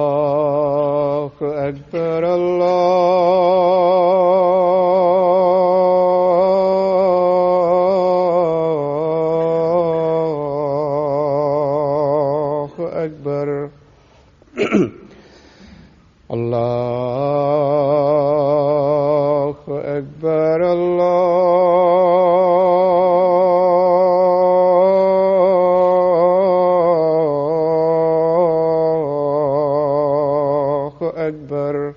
الله أكبر الله أكبر الله أكبر الله أكبر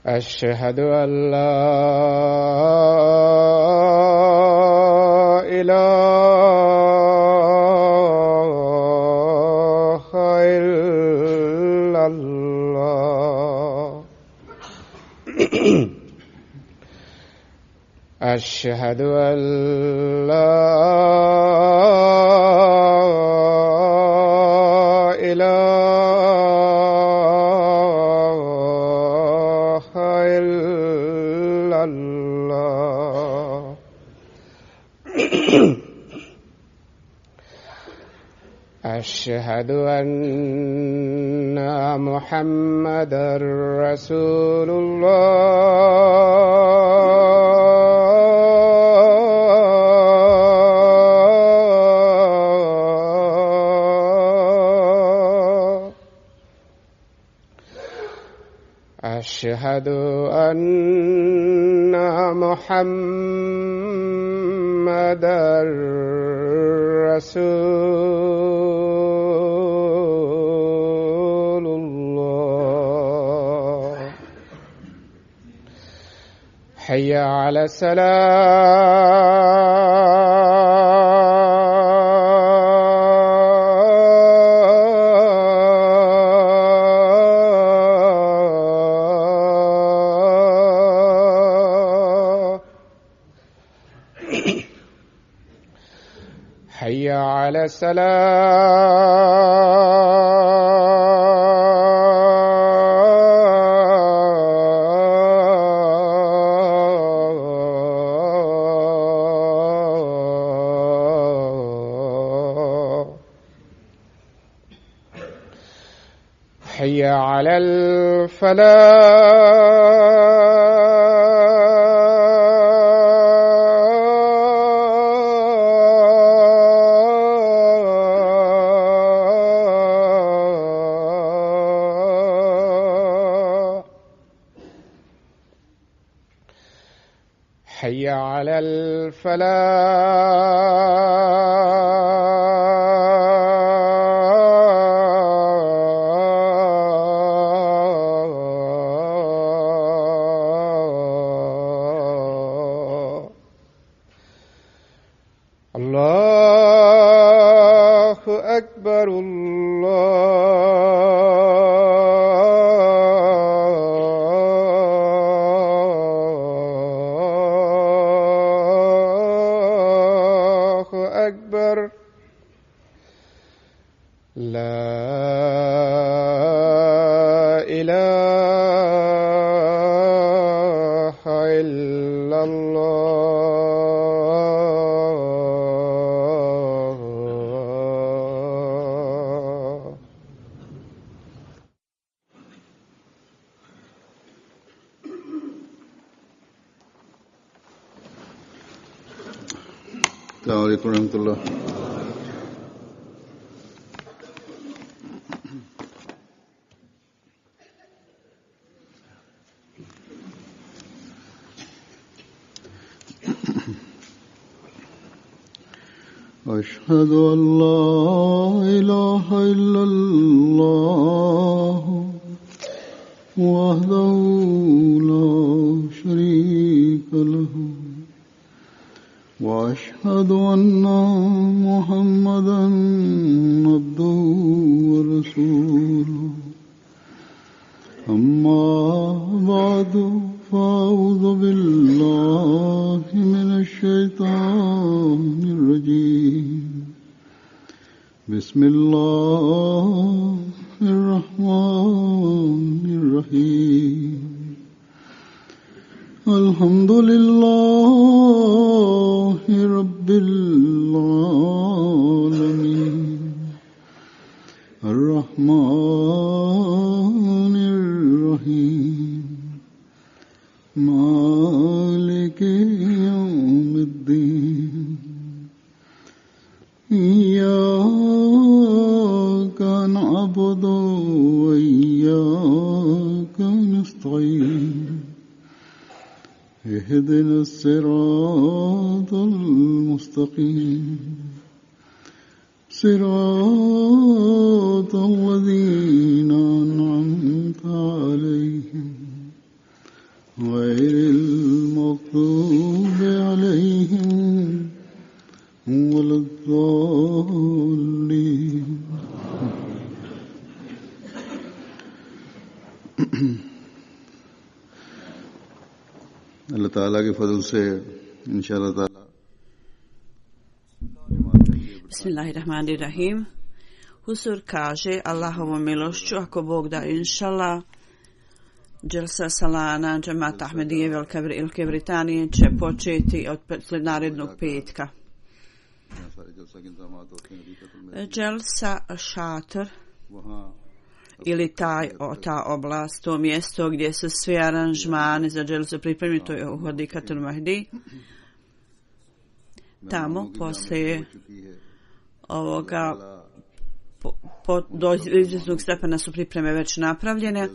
أشهد أن لا إله إلا الله أشهد أن لا إله إلا الله أشهد أن محمدًا رسول الله أشهد أن محمدًا رسول الله حي على الصلاة حي على الصلاة حي على الفلاح حي على الفلاح الله أكبر الله أكبر لا إله إلا الله السلام عليكم ورحمة الله. أشهد أن لا إله إلا الله وحده لا شريك له وأشهد أن محمدًا عبده ورسوله أما بعد فأعوذ بالله من الشيطان الرجيم بسم الله الرحمن الرحيم الحمد لله رب العالمين الرحمن الرحيم مالك يوم الدين إياك نعبد وإياك نستعين اهدنا الصراط المستقيم صراط الذين أنعمت عليهم غير المغضوب عليهم ولا الضالين. اللہ تعالیٰ کے فضل سے انشاءاللہ تعالیٰ Bismillahirrahmanirrahim. Huzur kaže, Allahovom milošću, ako Bog da, inšallah, Dželsa Salana, Džemat Ahmedije Velike Britanije će početi od narednog petka. Dželsa Šatr ili ta oblast, to mjesto gdje su svi aranžmani za Dželsu pripremljeni, to je u Hadikatul Mahdi. Tamo poslije ovoga do izvjesnog stepena su pripreme već napravljene,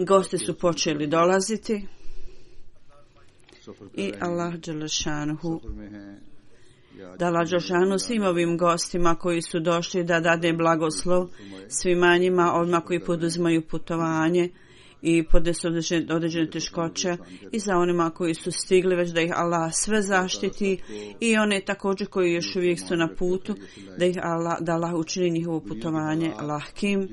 gosti su počeli dolaziti i Allah Đelešanuhu dala Đelešanuhu svim ovim gostima koji su došli da dade blagoslov svima njima, odmah koji poduzimaju putovanje i podnesu određene teškoće, i za onima koji su stigli već da ih Allah sve zaštiti, i one također koji još uvijek su na putu da Allah učini njihovo putovanje lahkim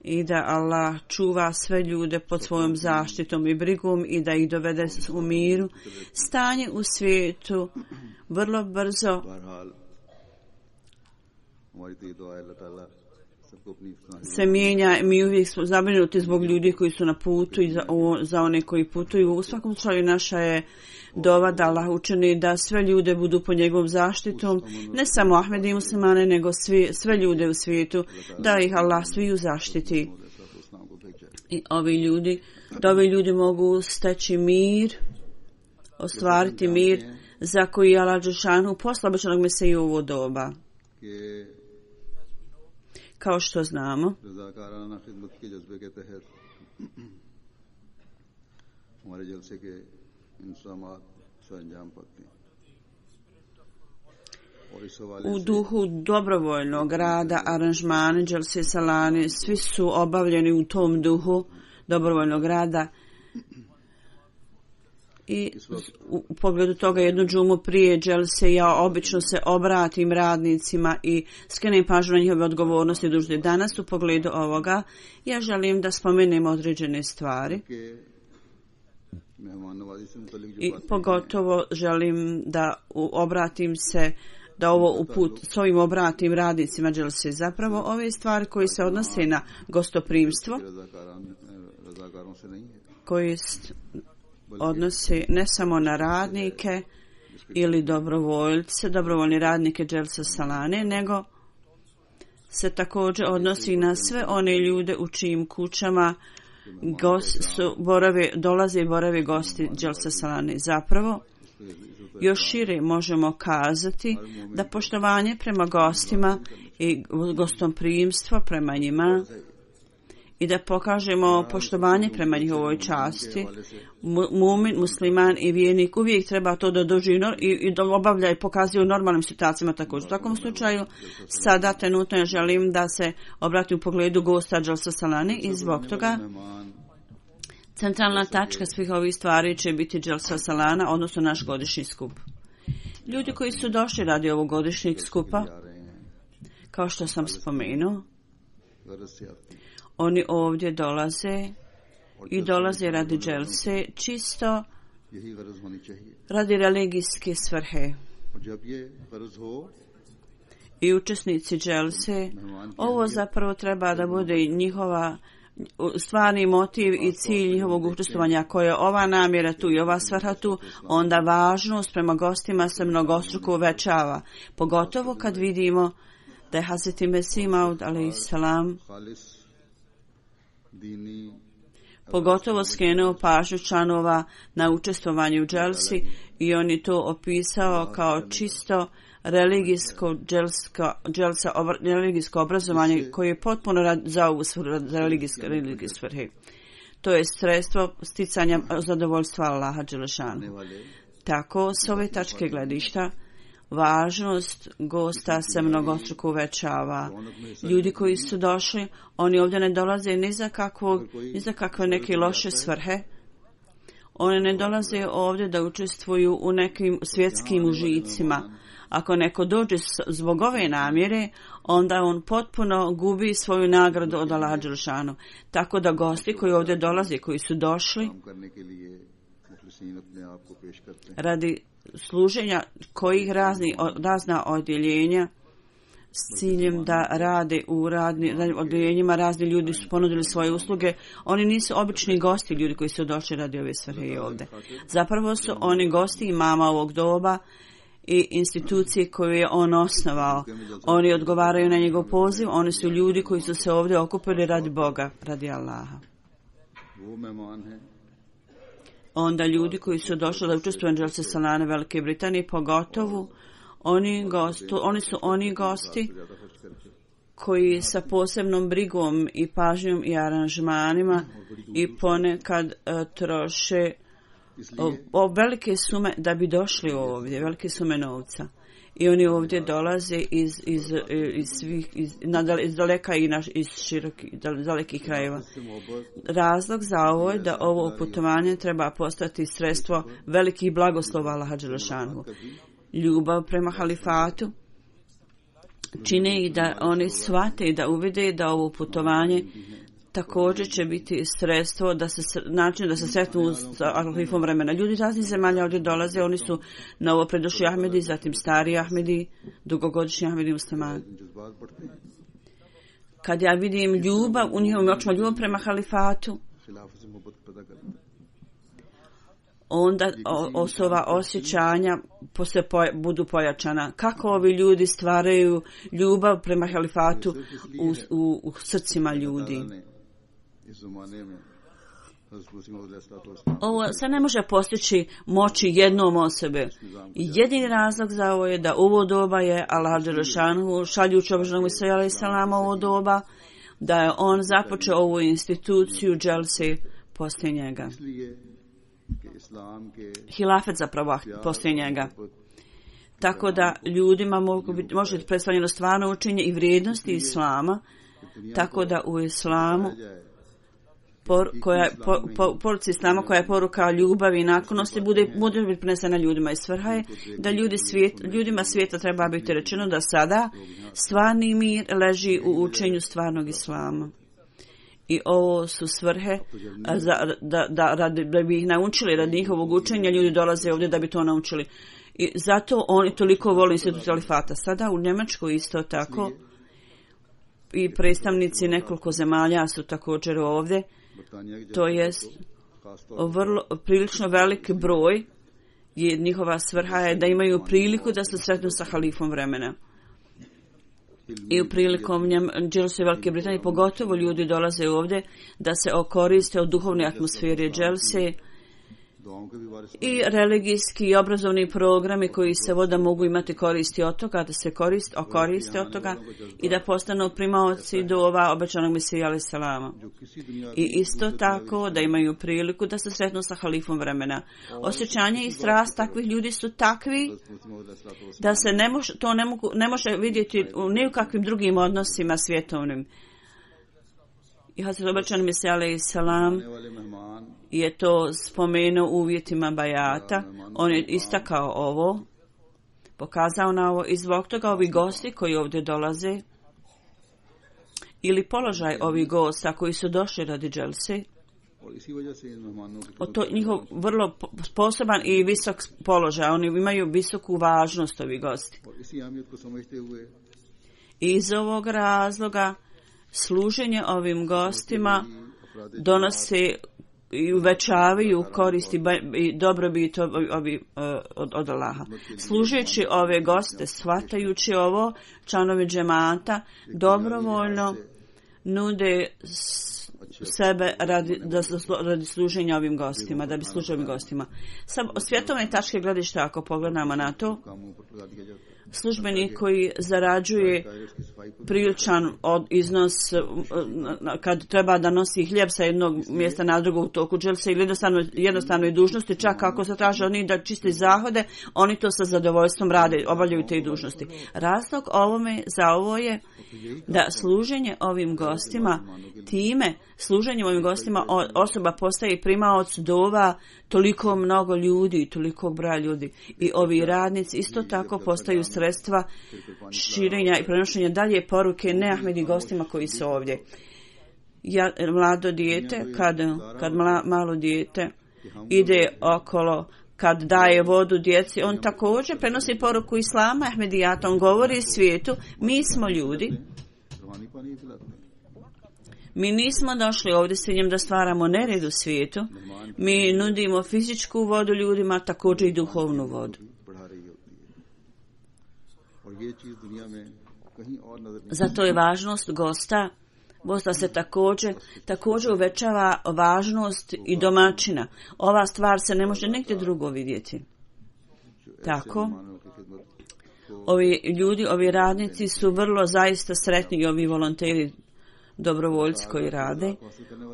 i da Allah čuva sve ljude pod svojom zaštitom i brigom i da ih dovede u miru. Stanje u svijetu vrlo brzo se mijenja. Mi uvijek smo zabrinuti zbog ljudi koji su na putu i za one koji putuju. U svakom slučaju naša je dova da Allah učini da sve ljude budu pod njegovom zaštitom, ne samo Ahmedi i muslimane, nego sve ljude u svijetu, da ih Allah sviju zaštiti. I da ovi ljudi mogu steći mir, ostvariti mir za koji je Allah Đelešanu poslao obećanog Mesiju u ovo doba. Kao što znamo, u duhu dobrovoljnog rada aranžmani Dželse Salane svi su obavljeni u tom duhu dobrovoljnog rada. I u pogledu toga jednu džumu prije Dželse ja obično se obratim radnicima i skrenem pažnju na njihove odgovornosti i dužnosti. Danas u pogledu ovoga ja želim da spomenem određene stvari i pogotovo želim da obratim se da ovo s ovim obratim radnicima Dželse. Zapravo ove stvari koje se odnose na gostoprimstvo, koji odnosi ne samo na radnike ili dobrovoljni radnike Dželse Salane, nego se također odnosi na sve one ljude u čijim kućama dolaze i borave gosti Dželse Salane. Zapravo, još šire možemo kazati da poštovanje prema gostima i gostomprimstvo prema njima i da pokažemo poštovanje prema njihovoj časti. Mumin, musliman i vjernik uvijek treba to da doživi i da obavlja i pokazuje u normalnim situacijama također. U takvom slučaju, sada trenutno želim da se obrati u pogledu gosta Dželse Salane i zbog toga centralna tačka svih ovih stvari će biti Dželsa Salana, odnosno naš godišnji skup. Ljudi koji su došli radi ovog godišnjeg skupa, kao što sam spomenuo, oni ovdje dolaze radi Dželse čisto radi religijske svrhe. I učesnici Dželse, ovo zapravo treba da bude njihova stvarni motiv i cilj njihovog učestvovanja. Ako je ova namjera tu i ova svrha tu, onda važnost prema gostima se mnogostruko uvećava. Pogotovo kad vidimo da je Hazreti Mesih Maud alejsalam pogotovo skrenuo pažnju članova na učestvovanje u dželsi i on je to opisao kao čisto religijsko obrazovanje koje je potpuno za ovu za religijske svrhe. To je sredstvo sticanja zadovoljstva Allaha dželešanu. Tako, s ove tačke gledišta, važnost gosta se mnogostruko uvećava. Ljudi koji su došli, oni ovdje ne dolaze ni za kakve neke loše svrhe. Oni ne dolaze ovdje da učestvuju u nekim svjetskim užicima. Ako neko dođe zbog ove namjere, onda on potpuno gubi svoju nagradu od Allaha dželešanu. Tako da gosti koji ovdje dolaze, koji su došli radi služenja kojih razna odjeljenja s ciljem da rade u odjeljenjima, razni ljudi su ponudili svoje usluge. Oni nisu obični gosti, ljudi koji su došli radi ove svrhe i ovdje. Zapravo su oni gosti imama ovog doba i institucije koju je on osnovao. Oni odgovaraju na njegov poziv, oni su ljudi koji su se ovdje okupili radi Boga, radi Allaha. Onda ljudi koji su došli da učestvuju u dželsi salane Velike Britanije, pogotovo oni su oni gosti koji sa posebnom brigom i pažnjom i aranžmanima i ponekad troše velike sume da bi došli ovdje, velike sume novca. I oni ovdje dolaze iz daleka i iz dalekih krajeva. Razlog za ovo je da ovo putovanje treba postati sredstvo velikih blagoslova Allaha dželešanu. Ljubav prema halifatu čine i da oni shvate i da uvide da ovo putovanje također će biti sredstvo način da se sretnu sa halifom vremena. Ljudi raznih zemalja ovdje dolaze, oni su novo predošli Ahmedi, zatim stari Ahmedi, dugogodišnji Ahmedi muslimani. Kad ja vidim ljubav, u njihovim očima ljubav prema halifatu, onda ova osjećanja budu pojačana. Kako ovi ljudi stvaraju ljubav prema halifatu u srcima ljudi. Ovo se ne može postići moći jednom osobe. Jedini razlog za ovo je da ovo doba je Allah dželešanu šaljući obožanog Mesija alejselama ovo doba, da je on započeo ovu instituciju dželse poslije njega. Hilafet zapravo poslije njega. Tako da ljudima može biti predstavljeno stvarno učenje i vrijednosti islama, tako da u islamu poruci islama koja je poruka ljubavi i naklonosti bude biti prenesena ljudima. I svrha je da ljudima svijeta treba biti rečeno da sada stvarni mir leži u učenju stvarnog islama. I ovo su svrhe da bi ih naučili, radi njihovog učenja ljudi dolaze ovdje da bi to naučili. I zato oni toliko vole institut halifata. Sada u Njemačkoj isto tako i predstavnici nekoliko zemalja su također ovdje. To je prilično velik broj. Njihova svrha je da imaju priliku da se sretnu sa halifom vremena. I u prilikom dželse Velike Britanije pogotovo ljudi dolaze ovdje da se okoriste od duhovne atmosfere dželse i religijski i obrazovni programi koji se voda mogu imati koristi od toga, da se koriste od toga i da postanu primaoci dova obećanog Mesija alejselama. I isto tako da imaju priliku da se sretnu sa halifom vremena. Osjećanje i strast takvih ljudi su takvi da se ne može vidjeti u ni u kakvim drugim odnosima svjetovnim. I Hazret obećan Mesija alejselam je to spomenuo u uvjetima bajata. On je istakao ovo, pokazao na ovo i zbog toga ovi gosti koji ovdje dolaze ili položaj ovih gosta koji su došli radi dželse, to njihov vrlo sposoban i visok položaj, oni imaju visoku važnost ovi gosti. I iz ovog razloga služenje ovim gostima donosi i uvećavaju koristi i dobrobit od Allaha. Služeći ove goste, shvatajući ovo, članovi džemata dobrovoljno nude sebe radi služenja ovim gostima, da bi služili ovim gostima. Sa svjetovne tačke gledišta, ako pogledamo na to, službenik koji zarađuje priličan iznos kad treba da nosi hljeb sa jednog mjesta na drugo u toku dželse ili jednostavnoj dužnosti, čak ako se traže oni da čiste zahode, oni to sa zadovoljstvom rade, obavljaju te dužnosti. Razlog za ovo je da služenje ovim gostima, time služenjem ovim gostima osoba postaje primaoc dova toliko mnogo ljudi, toliko broja ljudi. I ovi radnici isto tako postaju sredstva širenja i prenošenja dalje poruke neahmedi gostima koji su ovdje. Mlado dijete, kad malo dijete ide okolo, kad daje vodu djeci, on također prenosi poruku Islama, Ahmedijata. On govori svijetu, mi smo ljudi. Mi nismo došli ovdje s ciljem da stvaramo nered u svijetu. Mi nudimo fizičku vodu ljudima, također i duhovnu vodu. Zato je važnost gosta se također uvećava važnost i domaćina. Ova stvar se ne može nigdje drugo vidjeti. Tako, ovi ljudi, ovi radnici su vrlo zaista sretni i ovi volonteri, dobrovoljci koji rade,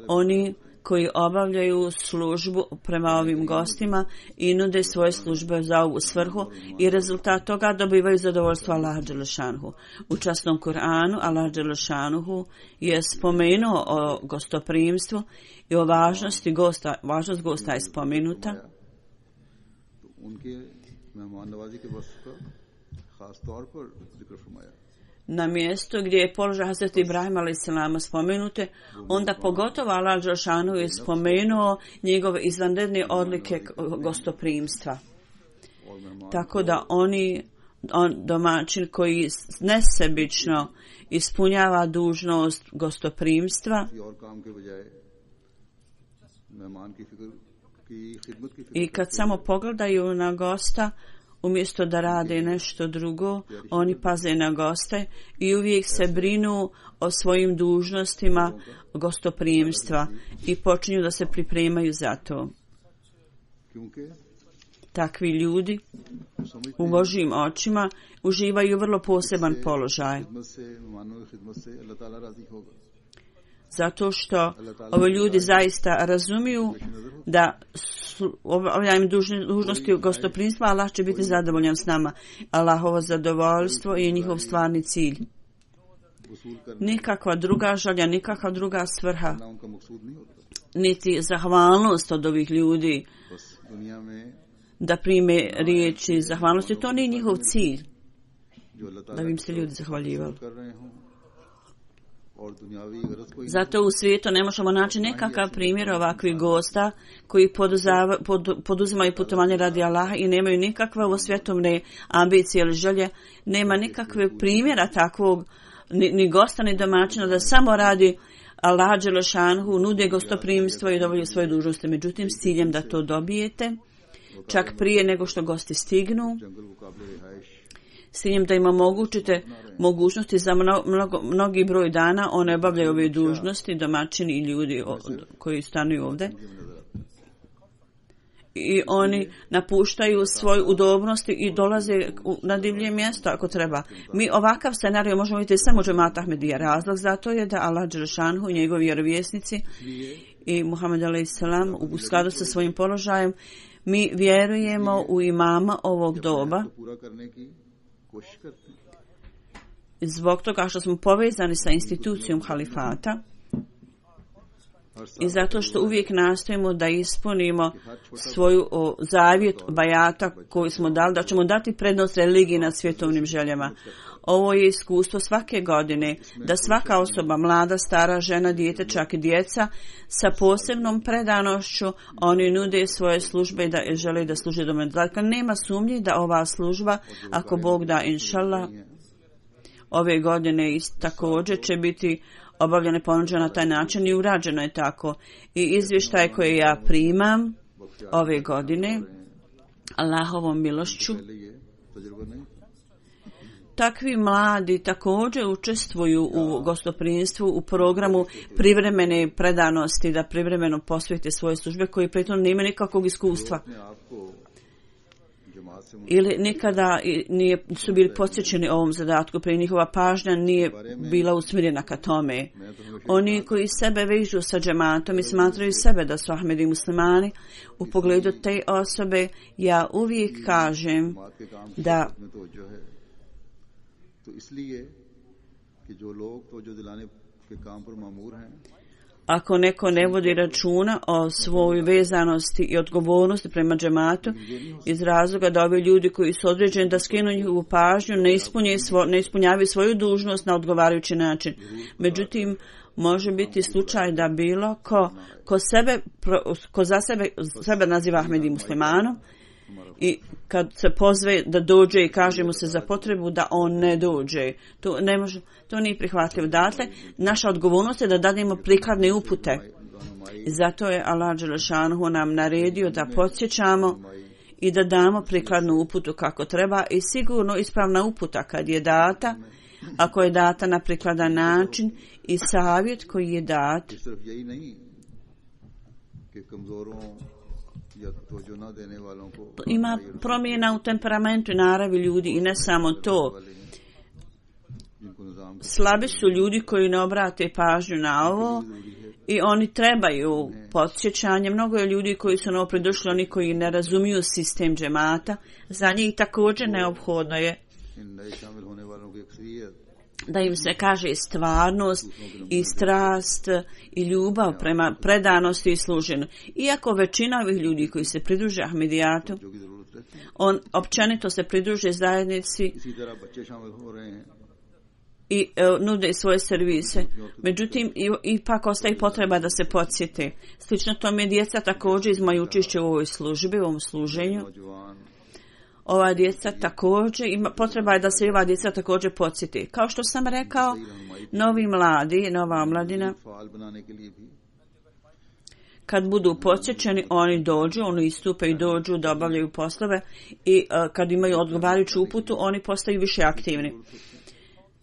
oni koji obavljaju službu prema ovim gostima i nude svoje službe za ovu svrhu i rezultat toga dobivaju zadovoljstvo Allaha dželešanuhu. U časnom Kur'anu Allah dželešanuhu je spomenuo o gostoprimstvu i o važnosti gosta. Važnost gosta je spomenuta. Na mjestu gdje je položaj Hazreti Ibrahima a.s. spomenute, onda pogotovo Allah dželešanuhu je spomenuo njegove izvanredne odlike gostoprimstva. Tako da domaćin koji nesebično ispunjava dužnost gostoprimstva i kad samo pogledaju na gosta, umjesto da rade nešto drugo, oni paze na goste i uvijek se brinu o svojim dužnostima gostoprimstva i počinju da se pripremaju za to. Takvi ljudi u Božjim očima uživaju vrlo poseban položaj. Zato što ovi ljudi zaista razumiju da obavljanjem dužnosti gostoprimstva Allah će biti zadovoljan s nama. Allahovo zadovoljstvo je njihov stvarni cilj. Nikakva druga želja, nikakva druga svrha, niti zahvalnost od ovih ljudi da prime riječi zahvalnosti. To nije njihov cilj, da bi im se ljudi zahvaljivali. Zato u svijetu ne možemo naći nekakav primjer ovakvih gosta koji poduzimaju putovanje radi Allaha i nemaju nikakve svjetovne ambicije ili želje. Nema nikakve primjera takvog ni gosta ni domaćina da samo radi Allaha dželešanuhu, nude gostoprimstvo i dovolju svoje dužnosti. Međutim, s ciljem da to dobijete čak prije nego što gosti stignu, s ciljem da im omogućite mogućnosti za mnogi broj dana, one obavljaju ove dužnosti, domaćini i ljudi koji stanuju ovdje. I oni napuštaju svoju udobnost i dolaze na divlje mjesto ako treba. Mi ovakav scenarij možemo vidjeti samo u džematu Ahmedija. Razlog za to je da Allah dželešanuhu i njegovi vjerovjesnici i Muhammed a.s. u skladu sa svojim položajem, mi vjerujemo u imama ovog doba zbog toga što smo povezani sa institucijom halifata i zato što uvijek nastojimo da ispunimo svoju zavjet bajata koju smo dali, da ćemo dati prednost religiji nad svjetovnim željama. Ovo je iskustvo svake godine, da svaka osoba, mlada, stara, žena, dijete, čak i djeca, sa posebnom predanošću oni nude svoje službe i da žele da služe do mene. Dakle, nema sumnji da ova služba, ako Bog da, inšallah, ove godine također će biti obavljeno i ponuđeno na taj način i urađeno je tako. I izvještaj koje ja primam ove godine, Allahovom milošću, takvi mladi također učestvuju u gostoprimstvu u programu privremene predanosti, da privremeno posvete svoje službe koji pritom nemaju nikakvog iskustva ili nikada su bili posjećeni ovom zadatku, prije njihova pažnja nije bila usmjerena ka tome. Oni koji sebe vežu sa džematom i smatraju sebe da su Ahmedi muslimani, u pogledu te osobe ja uvijek kažem da ako neko ne vodi računa o svojoj vezanosti i odgovornosti prema džematu iz razloga da ovi ljudi koji su određeni da skinu njihovu pažnju ne ispunjavaju svoju dužnost na odgovarajući način. Međutim, može biti slučaj da bilo ko za sebe naziva Ahmedi muslimanom i kad se pozve da dođe i kaže mu se za potrebu da on ne dođe. To nije prihvatljivo. Dakle, naša odgovornost je da dademo prikladne upute. Zato je Allah dželešanuhu nam naredio da podsjećamo i da damo prikladnu uputu kako treba i sigurno ispravna uputa kad je data, ako je data na prikladan način i savjet koji je dat ima promjena u temperamentu i naravi ljudi i ne samo to. Slabi su ljudi koji ne obrate pažnju na ovo i oni trebaju podsjećanje. Mnogo je ljudi koji su novopridošli, oni koji ne razumiju sistem džemata. Za njih također neophodno je da im se kaže stvarnost i strast i ljubav prema predanosti i služenju. Iako većina ovih ljudi koji se pridruže Ahmedijatu, on općenito se pridruže zajednici i nude svoje servise. Međutim, ipak ostaje potreba da se podsjete. Slično tome djeca također imaju učešće u ovoj službi, u ovom služenju. Ova djeca također, potreba je da se ova djeca također podsjeti. Kao što sam rekao, novi mladi, nova omladina, kad budu podsjećeni, oni dođu, oni istupe i dođu da obavljaju poslove i kad imaju odgovarajuću uputu, oni postaju više aktivni.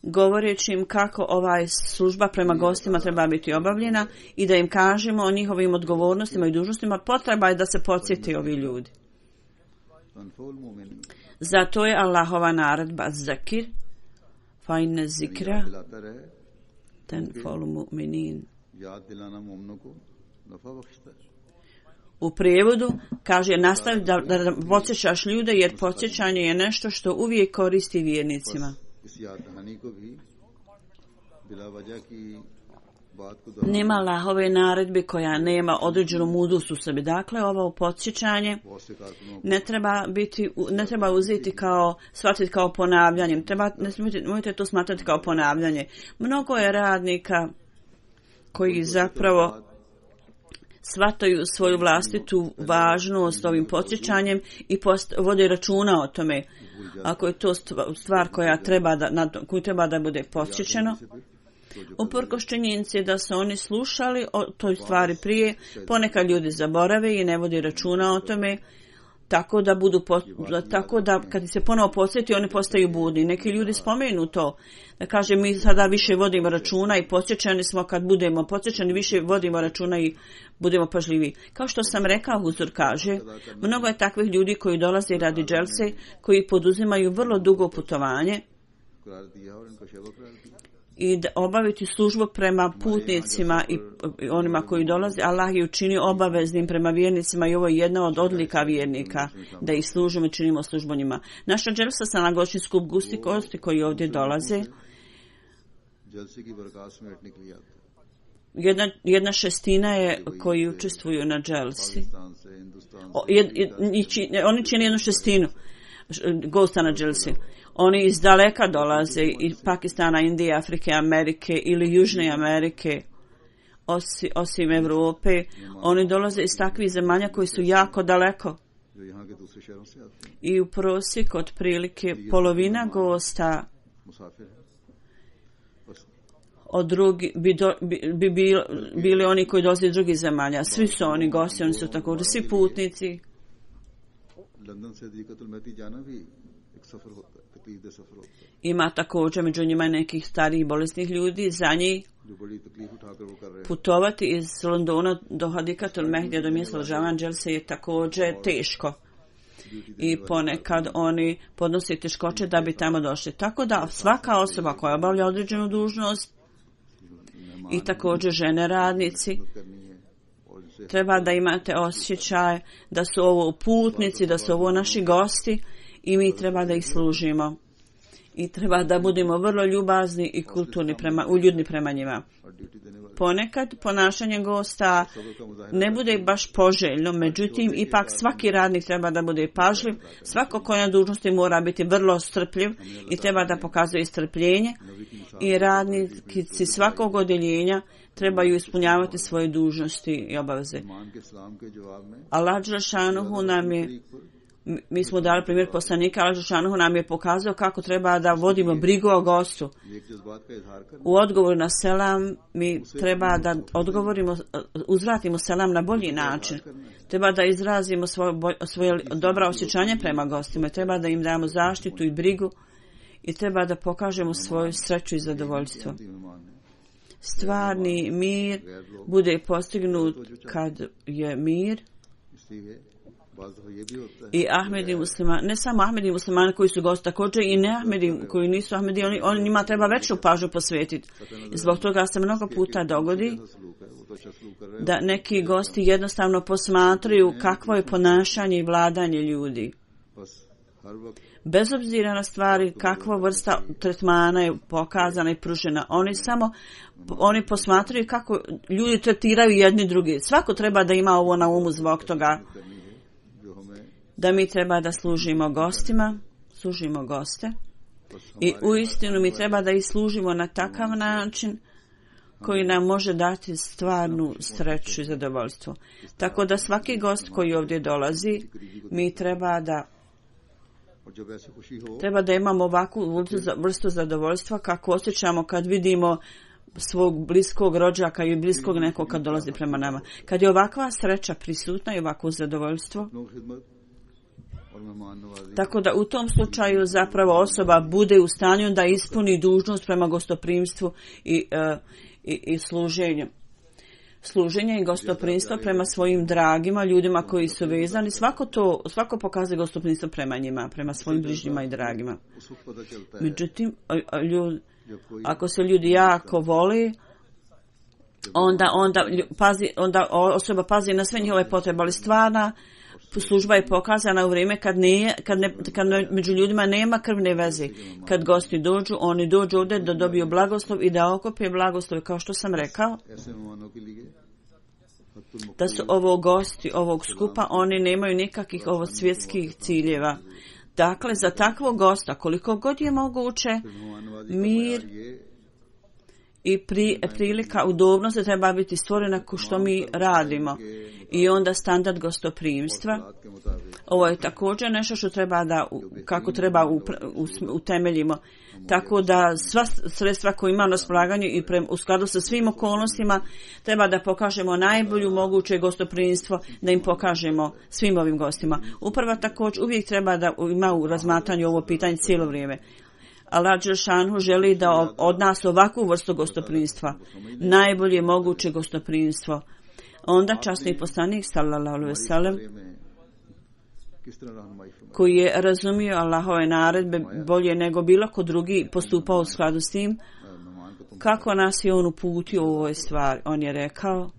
Govoreći im kako ova služba prema gostima treba biti obavljena i da im kažemo o njihovim odgovornostima i dužnostima, potreba je da se podsjeti ovi ljudi. Zato je Allahova naredba Zakir, fa inne zikra tenfa'ul mu'minin. U prijevodu kaže nastavi da podsjećaš ljude jer podsjećanje je nešto što uvijek koristi vjernicima. Nema Allahove naredbe koja nema određenu mudrost u sebi. Dakle, ovo podsjećanje ne treba uzeti shvatiti kao ponavljanje. Nemojte to smatrati kao ponavljanje. Mnogo je radnika koji zapravo shvataju svoju vlastitu važnost ovim podsjećanjem i vode računa o tome. Ako je to stvar koju treba da bude podsjećeno, uprkos činjenici da su oni slušali o toj stvari prije, ponekad ljudi zaborave i ne vodi računa o tome, tako da kad se ponovo podsjeti, oni postaju budni. Neki ljudi spomenu to, da kaže mi sada više vodimo računa i podsjećani smo, kad budemo podsjećani više vodimo računa i budemo pažljivi. Kao što sam rekao, Huzur kaže, mnogo je takvih ljudi koji dolaze radi dželse, koji poduzimaju vrlo dugo putovanje i da obaviti službu prema putnicima i onima koji dolaze. Allah je učinio obaveznim prema vjernicima i ovo je jedna od odlika vjernika, da ih služimo i činimo službu njima. Naša dželsa sa nagoćni skup gosti koji ovdje dolaze, 1/6 je koji učestvuju na dželsi. Oni čine 1/6 gosta na dželsi. Oni iz daleka dolaze, iz Pakistana, Indije, Afrike, Amerike ili Južne Amerike, osim Evrope. Oni dolaze iz takvih zemalja koji su jako daleko. I u prosjeku otprilike polovina gosta od drugi, bili oni koji dolaze iz drugih zemalja. Svi su oni gosti, oni su također svi putnici. Ima također među njima nekih starijih bolesnih ljudi. Za njih putovati iz Londona do Hadikatul Mehdija, do mjesta održavanja dželse, je također teško. I ponekad oni podnose teškoće da bi tamo došli. Tako da svaka osoba koja obavlja određenu dužnost i također žene radnici treba da imate osjećaj da su ovo putnici, da su ovo naši gosti i mi treba da ih služimo. I treba da budemo vrlo ljubazni i kulturni uljudni prema njima. Ponekad ponašanje gosta ne bude baš poželjno, međutim ipak svaki radnik treba da bude pažljiv, svako ko je na dužnosti mora biti vrlo strpljiv i treba da pokazuje strpljenje i radnici svakog odjeljenja trebaju ispunjavati svoje dužnosti i obaveze. Allah dželešanuhu nam je, mi smo dali primjer poslanika, Allah dželešanuhu nam je pokazao kako treba da vodimo brigu o gostu. U odgovoru na selam mi treba da uzvratimo selam na bolji način. Treba da izrazimo svoje dobra osjećanje prema gostima. Treba da im damo zaštitu i brigu i treba da pokažemo svoju sreću i zadovoljstvo. Stvarni mir bude postignut kad je mir i Ahmedi muslimani, ne samo Ahmedi muslimani koji su gosti, također i ne Ahmedi koji nisu Ahmedi, oni njima treba veću pažnju posvetiti. I zbog toga se mnogo puta dogodi da neki gosti jednostavno posmatraju kakvo je ponašanje i vladanje ljudi. Bez obzira na stvari, kakva vrsta tretmana je pokazana i pružena. Oni posmatraju kako ljudi tretiraju jedni drugi. Svako treba da ima ovo na umu zbog toga da mi treba da služimo goste i uistinu mi treba da ih služimo na takav način koji nam može dati stvarnu sreću i zadovoljstvo. Tako da svaki gost koji ovdje dolazi, mi treba da imamo ovakvu vrstu zadovoljstva kako osjećamo kad vidimo svog bliskog rođaka i bliskog nekog kad dolazi prema nama. Kad je ovakva sreća prisutna i ovakvo zadovoljstvo, tako da u tom slučaju zapravo osoba bude u stanju da ispuni dužnost prema gostoprimstvu i služenju. Služenje i gostoprimstvo prema svojim dragima, ljudima koji su vezani, svako pokazuje gostoprimstvo prema njima, prema svojim bližnjima i dragima. Međutim, ako se ljudi jako voli, onda osoba pazi na sve njihove potrebe, ali stvarna služba je pokazana u vrijeme kad među ljudima nema krvne veze. Kad gosti dođu, oni dođu ovdje da dobiju blagoslov i da okupe blagoslov, kao što sam rekao. Da su ovo gosti ovog skupa, oni nemaju nikakvih svjetskih ciljeva. Dakle, za takvog gosta, koliko god je moguće, mir i prilika, udobnost treba biti stvorena ko što mi radimo. I onda standard gostoprimstva. Ovo je također nešto što kako treba utemeljimo. Tako da sva sredstva koje ima na raspolaganju i u skladu sa svim okolnostima treba da pokažemo najbolju moguće gostoprimstvo, da im pokažemo svim ovim gostima. Uprava također uvijek treba da ima u razmatranju ovo pitanje cijelo vrijeme. Allah dželešanuhu želi da od nas ovakvu vrstu gostoprimstva, najbolje moguće gostoprimstvo. Onda časni poslanik sallallahu alejhi ve sellem, koji je razumio Allahove naredbe bolje nego bilo ko drugi, postupao u skladu s tim, kako nas je on uputio u ovoj stvari. On je rekao: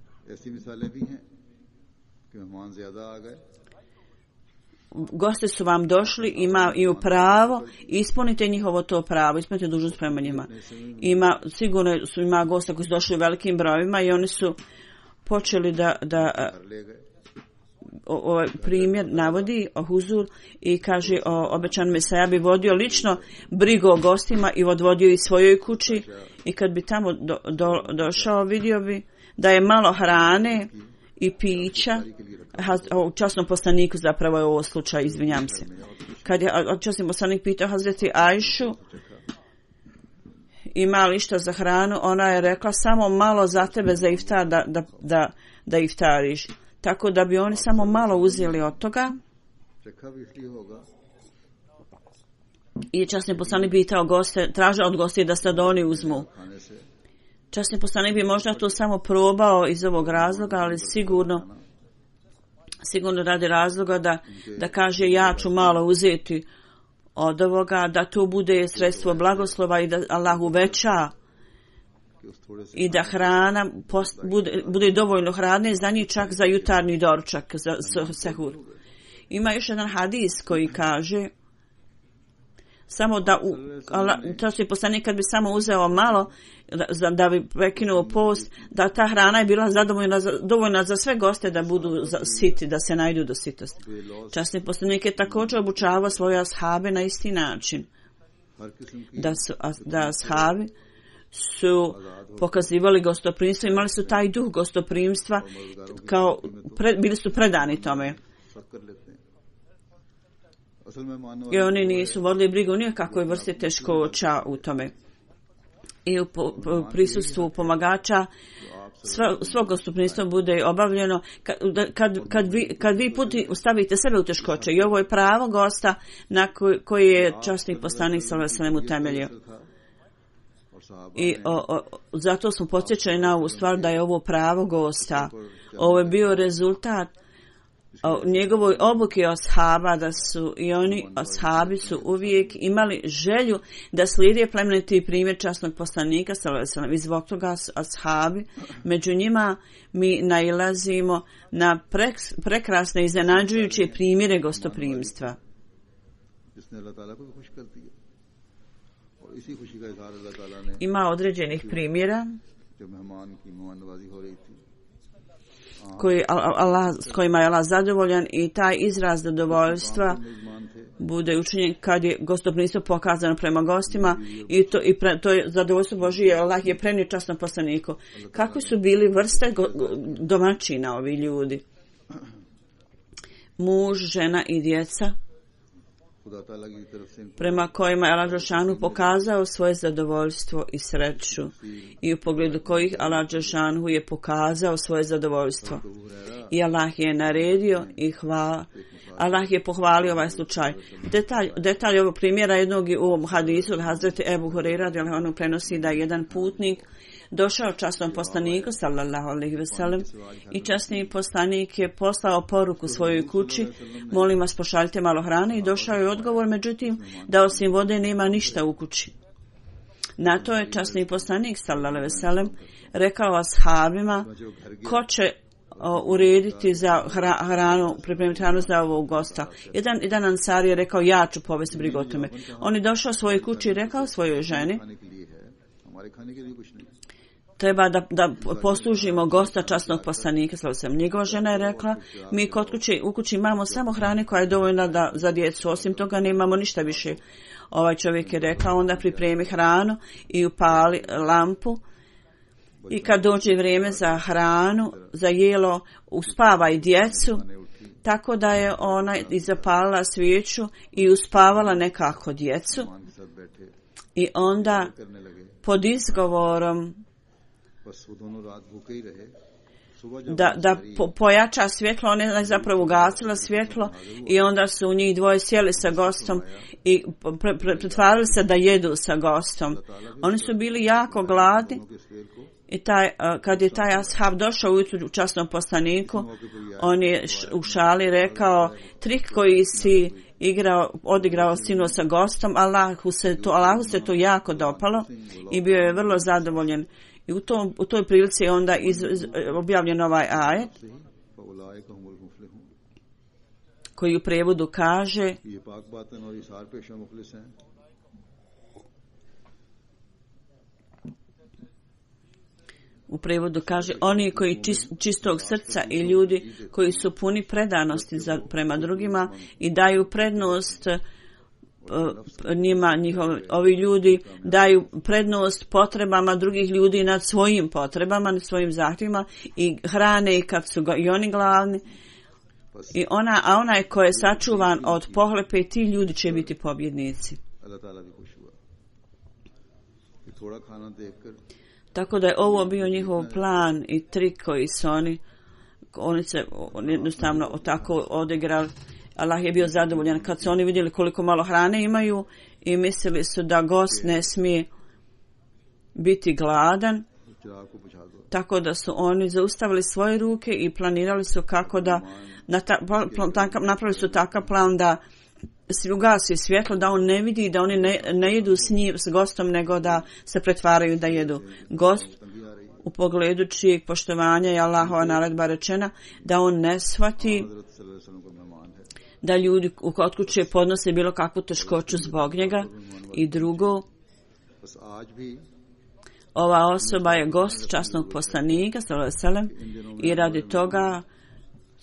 gosti su vam došli, imaju pravo, ispunite njihovo to pravo, ispunite dužnost prema njima. Sigurno ima gosta koji su došli u velikim brojevima i oni su počeli da ovaj primjer navodi o huzur i kaže o obećan Mesaja bi vodio lično brigu o gostima i odvodio i svojoj kući i kad bi tamo došao vidio bi da je malo hrane i pića. U časnom poslaniku zapravo je ovo slučaj, izvinjam se. Kad je časni poslanik pitao Hazreti Ajšu ima li šta za hranu, ona je rekla samo malo za tebe za iftar da iftariš. Tako da bi oni samo malo uzeli od toga. I časni poslanik bi pitao goste, tražio od gosti da sad oni uzmu. Časni poslanik bi možda to samo probao iz ovog razloga, ali sigurno radi razloga da kaže ja ću malo uzeti od ovoga, da to bude sredstvo blagoslova i da Allah uveća i da hrana bude dovoljno hrane za njih, čak za jutarnji doručak, za sehur. Ima još jedan hadis koji kaže samo da časni poslanik kad bi samo uzeo malo da bi prekinuo post, da ta hrana je bila dovoljna za sve goste da budu siti, da se najdu do sitosti. Časni poslanik je također obučavao svoje ashabe na isti način. Da ashabi su pokazivali gostoprimstvo, imali su taj duh gostoprimstva, bili su predani tome. I oni nisu vodili brigu ni o kakvoj vrsti teškoća u tome. I u prisustvu pomagača svog gostoprimstva bude obavljeno kad vi stavite sebe u teškoće. I ovo je pravo gosta na koji je časni poslanik sallallahu alejhi ve sellem utemeljio. I zato smo podsjećali na ovu stvar da je ovo pravo gosta. Ovo je bio rezultat njegovoj obuke ashaba, da su i oni ashabi su uvijek imali želju da slijede plemeniti primjer časnog poslanika sallallahu alejhi ve sellem. I zbog toga ashabi, među njima mi nailazimo na prekrasne iznenađujuće primjere gostoprimstva. Ima određenih primjera s kojima je Allah zadovoljan i taj izraz zadovoljstva bude učinjen kad je gostoprimstvo pokazano prema gostima i to je zadovoljstvo Božije. Allah je prenio časnom poslaniku. Kako su bili vrste domaćina ovi ljudi? Muž, žena i djeca, prema kojima je Allah Đelešanu pokazao svoje zadovoljstvo i sreću i u pogledu kojih Allah Đelešanu je pokazao svoje zadovoljstvo. I Allah je naredio i Allah je pohvalio ovaj slučaj. Detalj ovog primjera jednog u ovom hadisu od Hazreti Ebu Hureyra radijallahu anhu prenosi da je jedan putnik došao časnom poslaniku sallallahu alejhi ve sellem i časni poslanik je poslao poruku svojoj kući: molim vas pošaljite malo hrane, i došao je odgovor, međutim, da osim vode nema ništa u kući. Na to je časni poslanik sallallahu alejhi ve sellem rekao ashabima: ko će urediti za hranu, pripremiti hranu za ovog gosta? Jedan ansar je rekao: ja ću povesti brigu o tome. On je došao svojoj kući i rekao svojoj ženi: treba da poslužimo gosta časnog poslanika. Njegova žena je rekla: mi u kući imamo samo hrane koja je dovoljna za djecu, osim toga nemamo ništa više. Ovaj čovjek je rekao: onda pripremi hranu i upali lampu, i kad dođe vrijeme za hranu, za jelo, uspavaj djecu. Tako da je ona i zapalila svijeću i uspavala nekako djecu, i onda pod izgovorom da pojača svjetlo, ona je zapravo ugasila svjetlo, i onda su u njih dvoje sjeli sa gostom i pretvarali se da jedu sa gostom. Oni su bili jako gladni, i kad je taj ashab došao ujutru časnom poslaniku, on je u šali rekao: trik koji si odigrao sinu sa gostom, Allahu se to jako dopalo i bio je vrlo zadovoljen. I u toj prilici je onda objavljen ovaj ajet koji u prijevodu kaže: oni koji čistog srca i ljudi koji su puni predanosti prema drugima i daju prednost njima, ovi ljudi daju prednost potrebama drugih ljudi nad svojim potrebama, nad svojim zahtjevima, i hrane i kad su i oni gladni. A onaj ko je sačuvan od pohlepe, ti ljudi će biti pobjednici. थोड़ा खाना देखकर Tako da je ovo bio njihov plan i trik koji su oni se jednostavno tako odigrali. Allah je bio zadovoljan kad su oni vidjeli koliko malo hrane imaju i mislili su da gost ne smije biti gladan. Tako da su oni zaustavili svoje ruke i planirali su kako da napravili su takav plan da se ugasi svjetlo, da on ne vidi, da oni ne jedu s gostom, nego da se pretvaraju da jedu. Gost, u pogledu čijeg poštovanja je Allahova naredba rečena, da on ne shvati da ljudi kod kuće podnose bilo kakvu teškoću zbog njega. I drugo, ova osoba je gost časnog poslanika i radi toga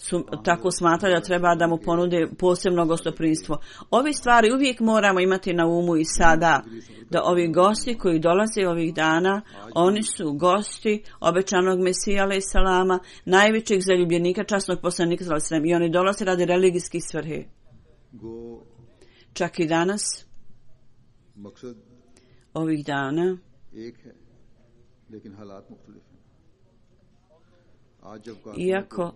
su tako smatrali da treba da mu ponude posebno gostoprimstvo. Ove stvari uvijek moramo imati na umu i sada, da ovi gosti koji dolaze ovih dana, oni su gosti obećanog Mesija alejhi selama, najvećeg zaljubljenika časnog poslanika alejhi selam, i oni dolaze radi religijskih svrhe. Čak i danas, ovih dana, iako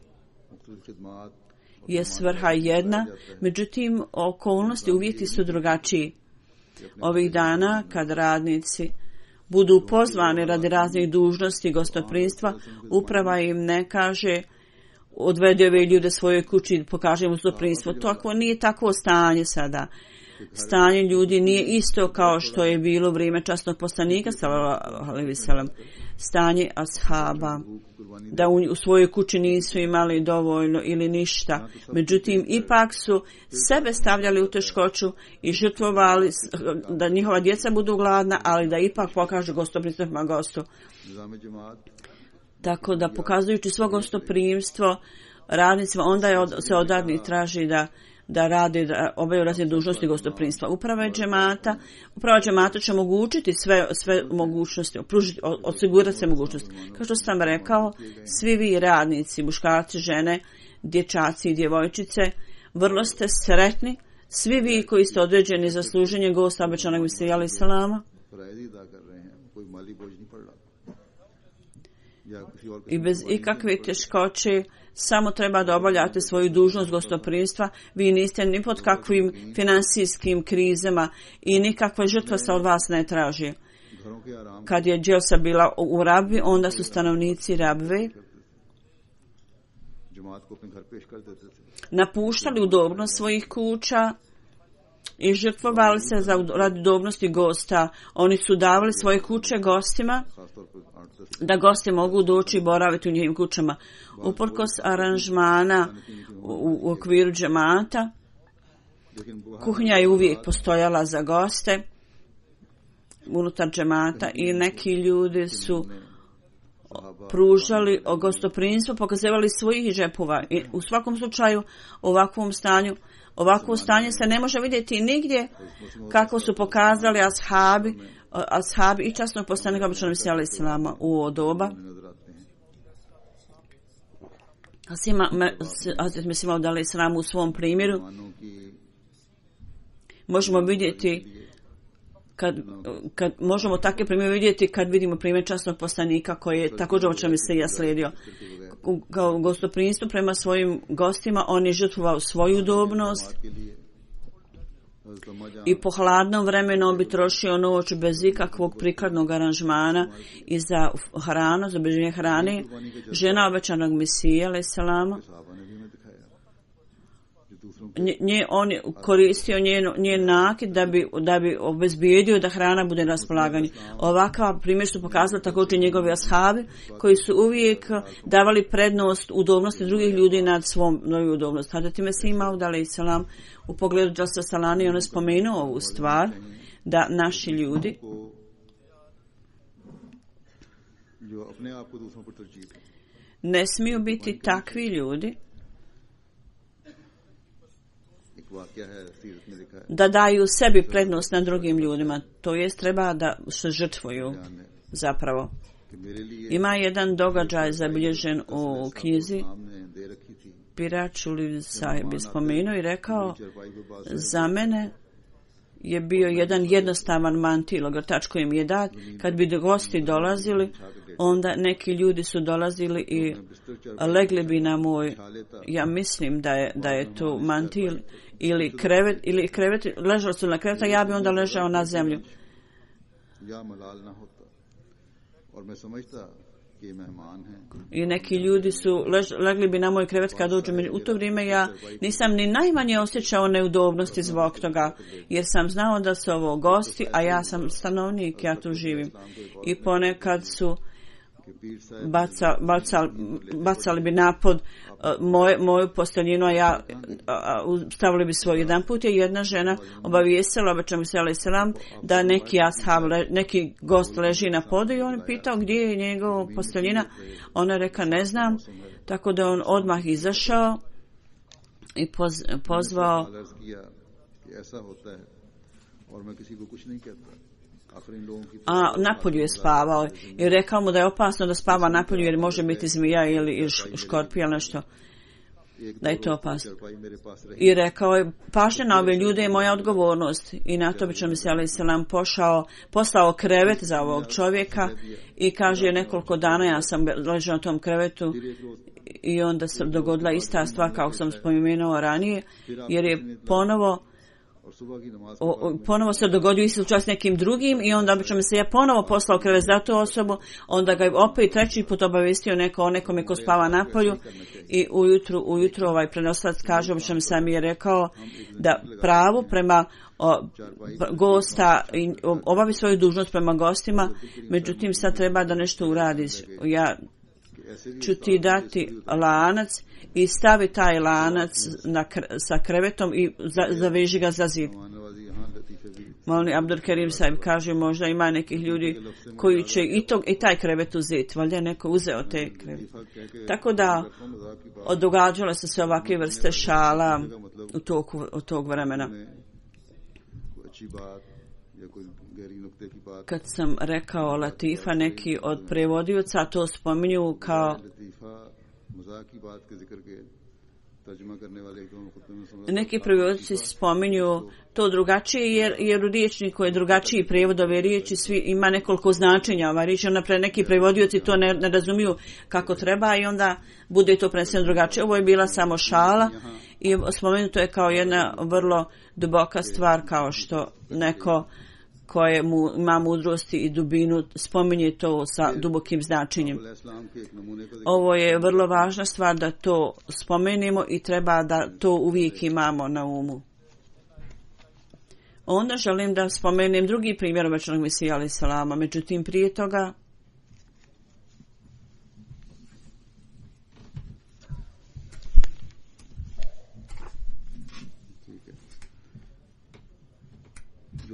je svrha jedna, međutim okolnosti, uvjeti su drugačiji. Ovih dana kad radnici budu pozvani radi raznih dužnosti i gostoprimstva, uprava im ne kaže odvede ove ljude svojoj kući i pokaže im gostoprimstvo. To nije takvo stanje sada. Stanje ljudi nije isto kao što je bilo u vrijeme časnog poslanika sallallahu alejhi ve sellem. Stanje ashaba, da u svojoj kući nisu imali dovoljno ili ništa. Međutim, ipak su sebe stavljali u teškoću i žrtvovali da njihova djeca budu gladna, ali da ipak pokažu gostoprimstvo prema gostu. Tako da pokazujući svo gostoprimstvo radnicima, onda se od radnih traži da rade, da obavljaju razne dužnosti gostoprimstva. Uprava džemata će omogućiti sve mogućnosti, osigurati sve mogućnosti. Kao što sam rekao, svi vi radnici, muškarci, žene, dječaci i djevojčice, vrlo ste sretni, svi vi koji ste određeni za služenje gosta obećanog Mesija alejhi selama, i bez ikakve teškoće samo treba da obavljate svoju dužnost gostoprimstva. Vi niste ni pod kakvim finansijskim krizama i nikakva žrtva se od vas ne traži. Kad je dželsa bila u Rabvi, onda su stanovnici Rabve napuštali udobnost svojih kuća i žrtvovali se radi udobnosti gosta. Oni su davali svoje kuće gostima da gosti mogu doći i boraviti u njihovim kućama. Uprkos aranžmana u okviru džemata, kuhinja je uvijek postojala za goste unutar džemata i neki ljudi su pružali gostoprimstvo, pokazivali svojih džepova. I u svakom slučaju ovakvo stanje se ne može vidjeti nigdje kako su pokazali ashabi i časnog poslanika obećanog Mesija alejhi selama u doba Hazret Mesih Maud alejhi selam u svom primjeru. Možemo vidjeti kad možemo takve primjere vidjeti kad vidimo primjer časnog poslanika koji je također obećanog Mesija slijedio. Kao gostoprimstvo prema svojim gostima on je žrtvovao svoju udobnost i po hladnom vremenu bi trošio noć bez ikakvog prikladnog aranžmana i za hranu, za obezbeđenje hrane. Žena obećanog Mesija alejhi selama, on je koristio njen nakit da bi obezbijedio da hrana bude na raspolaganju. Ovakav primjer su pokazali također njegovi ashabi koji su uvijek davali prednost udobnosti drugih ljudi nad svom novoj udobnosti. Hazret Mesih Maud alejhi selam u pogledu dželsa salani on je spomenuo ovu stvar da naši ljudi ne smiju biti takvi ljudi da daju sebi prednost nad drugim ljudima, to jest treba da se žrtvuju zapravo. Ima jedan događaj zabilježen u knjizi, Piračuli Sahib je spomenuo i rekao, za mene je bio jedan jednostavan mantil, ogrtač koji mi je dat. Kad bi gosti dolazili, onda neki ljudi su dolazili i legli bi na moj, ja mislim da je to mantil ili krevet, ležali su na kreveta, ja bi onda ležao na zemlju. I neki ljudi su legli bi na moj krevet kad dođu. U to vrijeme ja nisam ni najmanje osjećao neudobnosti zbog toga, jer sam znao da su ovo gosti, a ja sam stanovnik, ja tu živim. I ponekad su bacali bi napod moju posteljinu, a ja stavili bi svoj. Jedan put je jedna žena obavijestila obećanog selam da neki gost leži na podu i on pitao gdje je njegova posteljina. Ona reka ne znam, tako da on odmah izašao i pozvao a napolju je spavao i rekao mu da je opasno da spava napolju jer može biti zmija ili škorpija ili nešto, da je to opasno. I rekao je, pažnja na ove ljude je moja odgovornost. I na to bi će mi se poslao krevet za ovog čovjeka i kaže nekoliko dana ja sam ležao na tom krevetu i onda se dogodila ista stvar kao sam spomenuo ranije, jer je ponovo se dogodio isti slučaj s nekim drugim i onda bi mi se ja ponovo poslao krevet za tu osobu, onda ga je opet treći put obavestio nekome ko spava napolju i ujutru ovaj prenosilac kaže, obično mi sam je rekao da pravo prema gosta obavi svoju dužnost prema gostima, međutim sad treba da nešto uradiš. Ja ću ti dati lanac i stavi taj lanac sa krevetom i zaveži ga za zid. Molni Abdul Kerim Sahib kaže, možda ima nekih ljudi koji će i taj krevet uzeti, valjda je neko uzeo te krevet. Tako da događale su se ovakve vrste šala u tog vremena. Kad sam rekao latifa, neki od prevodioca to spominju kao neki prevodioci spominju to drugačije jer u riječniku je drugačiji prevod ove riječi, svi ima nekoliko značenja ova riječ, onda neki prevodioci to ne razumiju kako treba i onda bude to preneseno drugačije. Ovo je bila samo šala i spomenuto je kao jedna vrlo duboka stvar, kao što neko koje ima mudrosti i dubinu spominje to sa dubokim značenjem. Ovo je vrlo važna stvar da to spomenemo i treba da to uvijek imamo na umu. Onda želim da spomenem drugi primjer obećanog Mesija alejhi selama, međutim prije toga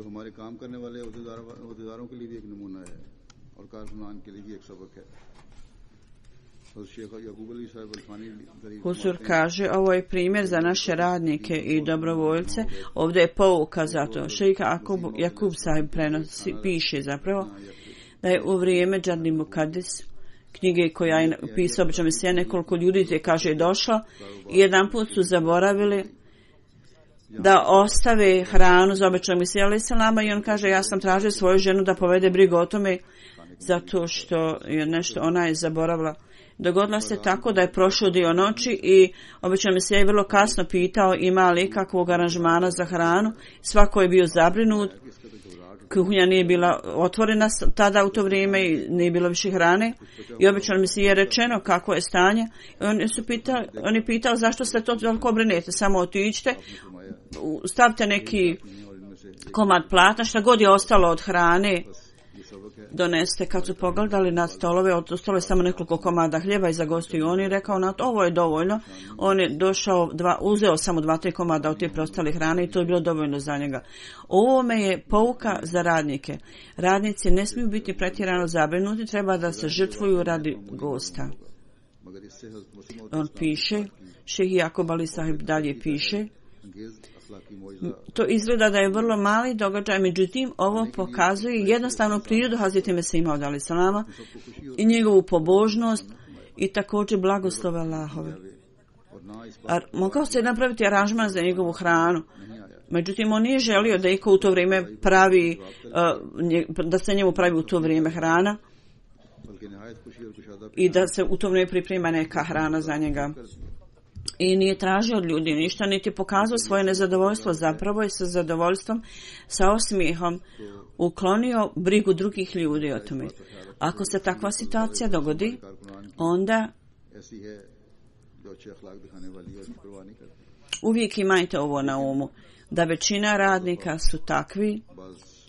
हमारे काम करने वाले अहदेदारों के लिए भी एक नमूना है और कारकुनान के लिए भी एक सबक है. Huzur kaže, ovo je primjer za naše radnike i dobrovoljce. Ovdje je pouka za to. Šejh Jakub Sahib piše zapravo da je u vrijeme Džadni Mukadis, knjige koja je pisao obično Mesija, nekoliko ljudi je kaže došlo i jedan put su zaboravili da ostave hranu za obećanog Mesija alejhi selama i on kaže, ja sam tražio svoju ženu da povede brigu o tome zato što je nešto ona je zaboravila. Dogodilo se tako da je prošao dio noći i obećanog Mesija je vrlo kasno pitao ima li kakvog aranžmana za hranu. Svako je bio zabrinut, kuhinja nije bila otvorena tada u to vrijeme i nije bilo više hrane i obećanog Mesija je rečeno kako je stanje. On je pitao zašto ste to toliko brinete, samo otiđite, stavite neki komad platna, šta god je ostalo od hrane doneste. Kad su pogledali na stolove, ostalo je samo nekoliko komada hljeba i za gostiju. On je rekao, ovo je dovoljno. On je došao, uzeo samo 2-3 komada od te preostale hrane i to je bilo dovoljno za njega. Ovome je pouka za radnike. Radnici ne smiju biti pretjerano zabrinuti, treba da se žrtvuju radi gosta. On piše, Šejh Jakub Ali Sahib dalje piše, to izgleda da je vrlo mali događaj, međutim ovo pokazuje jednostavnu prirodu Hazreti Mesija Mauda alejhi selama i njegovu pobožnost i također blagoslove Allahove. Mogao se napraviti aranžman za njegovu hranu, Međutim, on nije želio da iko u to vrijeme pravi, da se njemu pravi u to vrijeme hrana i da se u to vrijeme priprema neka hrana za njega. I nije tražio od ljudi ništa, niti pokazao svoje nezadovoljstvo, zapravo je sa zadovoljstvom, sa osmijehom uklonio brigu drugih ljudi o tome. Ako se takva situacija dogodi, onda uvijek imajte ovo na umu, da većina radnika su takvi,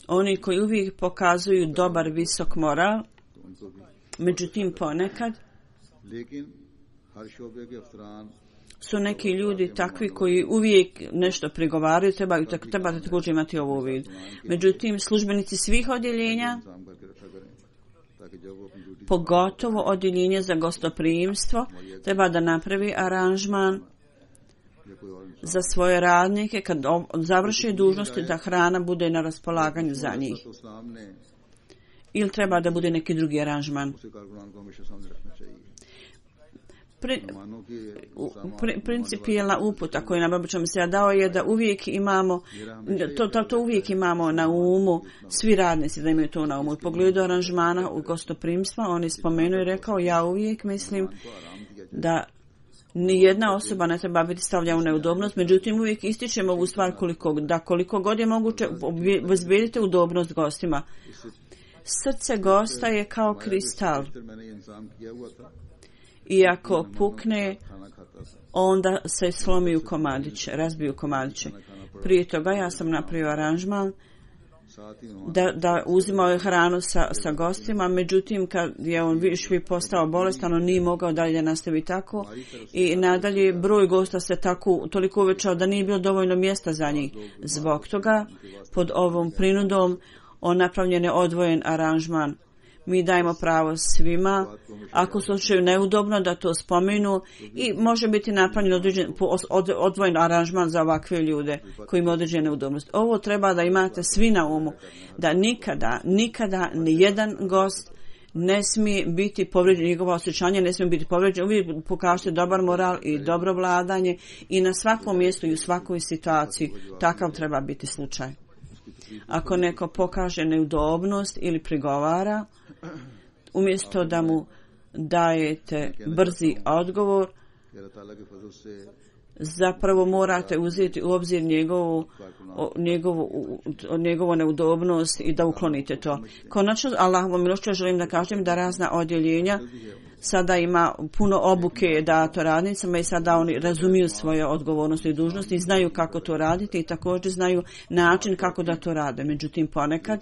oni koji uvijek pokazuju dobar, visok moral, međutim ponekad su neki ljudi takvi koji uvijek nešto prigovaraju, trebate također imati ovo u vidu. Međutim, službenici svih odjeljenja, pogotovo odjeljenje za gostoprimstvo, treba da napravi aranžman za svoje radnike kad završi dužnosti da hrana bude na raspolaganju za njih. Ili treba da bude neki drugi aranžman. Principijelna uputa koju nam obično se dao je da uvijek imamo to uvijek imamo na umu, svi radnici da imaju to na umu. U pogledu aranžmana u gostoprimstva on je spomenuo i rekao, ja uvijek mislim da ni jedna osoba ne treba biti stavljena u neudobnost, međutim uvijek ističemo ovu stvar koliko god je moguće obezbedite udobnost gostima. Srce gosta je kao kristal. I ako pukne, onda se slomi u komadiće, razbiju komadiće. Prije toga ja sam napravio aranžman da uzimao je hranu sa gostima, međutim kad je on više postao bolestan, on nije mogao dalje nastaviti tako i nadalje broj gosta se toliko uvećao da nije bilo dovoljno mjesta za njih. Zbog toga pod ovom prinudom on napravljen je odvojen aranžman. Mi dajemo pravo svima, ako se osjećaju neudobno, da to spomenu i može biti napravljen odvojen aranžman za ovakve ljude koji imaju određene neudobnosti. Ovo treba da imate svi na umu, da nikada ni jedan gost ne smije biti povrijeđen, njegovo osjećanje ne smije biti povrijeđen. Uvijek pokažete dobar moral i dobro vladanje i na svakom mjestu i u svakoj situaciji takav treba biti slučaj. Ako neko pokaže neudobnost ili prigovara, umjesto da mu dajete brzi odgovor, zapravo morate uzeti u obzir njegovu neudobnost i da uklonite to. Konačno, Allahovom milošću želim da kažem da razna odjeljenja sada ima puno obuke dato radnicama i sada oni razumiju svoje odgovornosti i dužnosti i znaju kako to raditi i također znaju način kako da to rade. Međutim, ponekad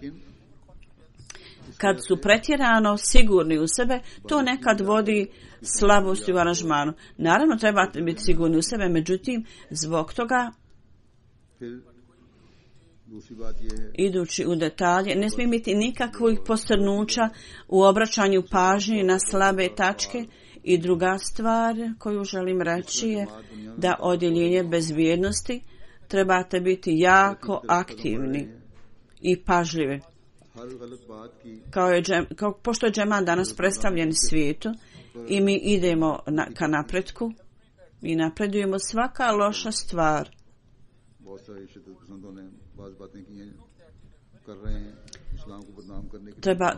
kad su pretjerano sigurni u sebe, to nekad vodi slabosti u aranžmanu. Naravno, trebate biti sigurni u sebe, međutim, zbog toga, idući u detalje, ne smije biti nikakvih postrnuća u obraćanju pažnje na slabe tačke. I druga stvar koju želim reći je da odjeljenje bezbjednosti trebate biti jako aktivni i pažljivi. Pošto je džemat danas predstavljen svijetu i mi idemo ka napretku i napredujemo, svaka loša stvar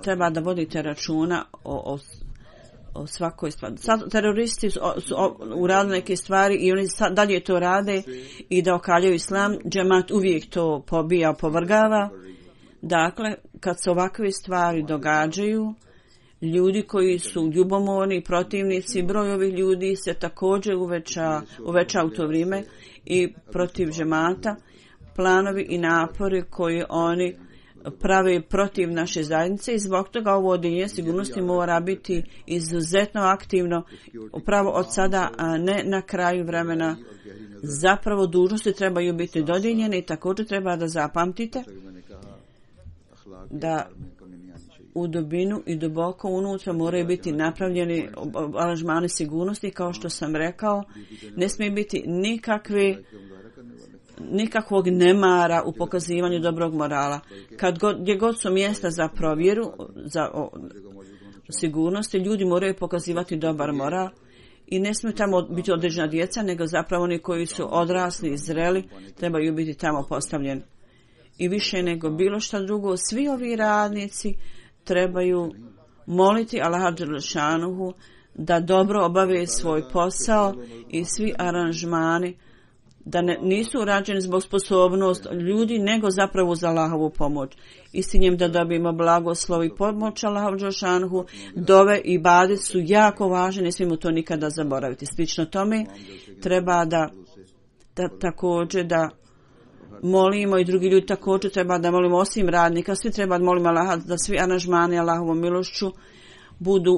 treba da vodite računa o svakoj stvari. Teroristi su uradili neke stvari i oni dalje to rade i da okaljaju islam. Džemat uvijek to pobija, opovrgava. Dakle, kad se ovakve stvari događaju, ljudi koji su ljubomorni, protivnici, broj ovih ljudi se također uveća u to vrijeme i protiv džemata, planovi i napori koji oni prave protiv naše zajednice i zbog toga ovo odjeljenje sigurnosti mora biti izuzetno aktivno upravo od sada, a ne na kraju vremena. Zapravo dužnosti trebaju biti dodijeljene i također treba da zapamtite da u dubinu i duboko unutra moraju biti napravljeni aranžmani sigurnosti, kao što sam rekao, ne smije biti nikakvog nemara u pokazivanju dobrog morala. Gdje god su mjesta za provjeru, za sigurnosti, ljudi moraju pokazivati dobar moral I ne smiju tamo biti određena djeca, nego zapravo oni koji su odrasli i zreli trebaju biti tamo postavljeni. I više nego bilo šta drugo, svi ovi radnici trebaju moliti Allaha dželešanuhu da dobro obave svoj posao i svi aranžmani da nisu urađeni zbog sposobnost ljudi, nego zapravo za Allahovu pomoć. I s njim da dobijemo blagoslov i pomoć Allaha dželešanuhu. Dove i ibadet su jako važni, ne smijemo to nikada zaboraviti. Slično tome treba da također da molimo i drugi ljudi također treba da molimo osim radnika, svi treba da molimo Allaha da svi aranžmani Allahovom milošću budu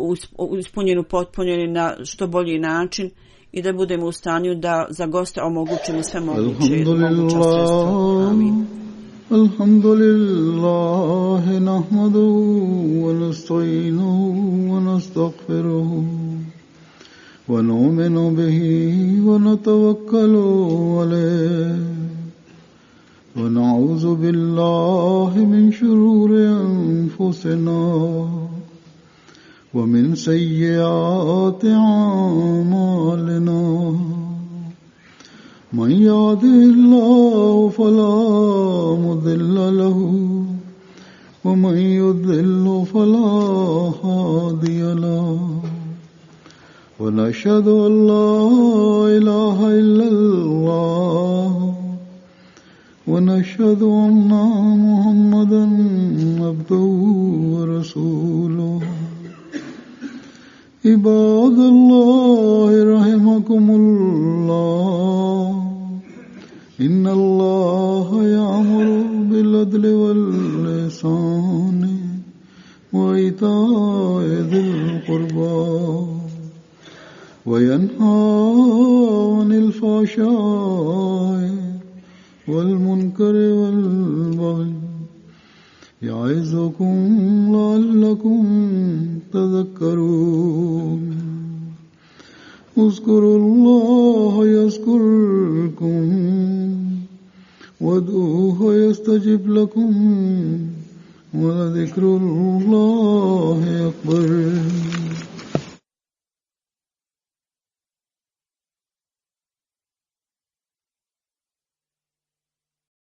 ispunjeni, potpunjeni na što bolji način i da budemo u stanju da za goste omogućimo sve moguće sredstvo. Amin. Alhamdulillah, nahmaduhu wa nasta'inuhu wa nastaghfiruhu wa nu'minu bihi wa natawakkalu alayhi wa na'udhu billahi min shururi anfusina ومن سيئات أعمالنا من يهده الله فلا مضل له ومن يضلل فلا هادي له ونشهد أن لا إله إلا الله ونشهد أن محمدا عبده ورسوله عباد الله رحمكم الله إن الله يأمر بالعدل والإحسان وإيتاء ذي القربى وينهى عن الفحشاء والمنكر والبغي يعظكم لعلكم تذكرون اذكروا الله يذكركم وادعوه يستجب لكم ولذكر الله أكبر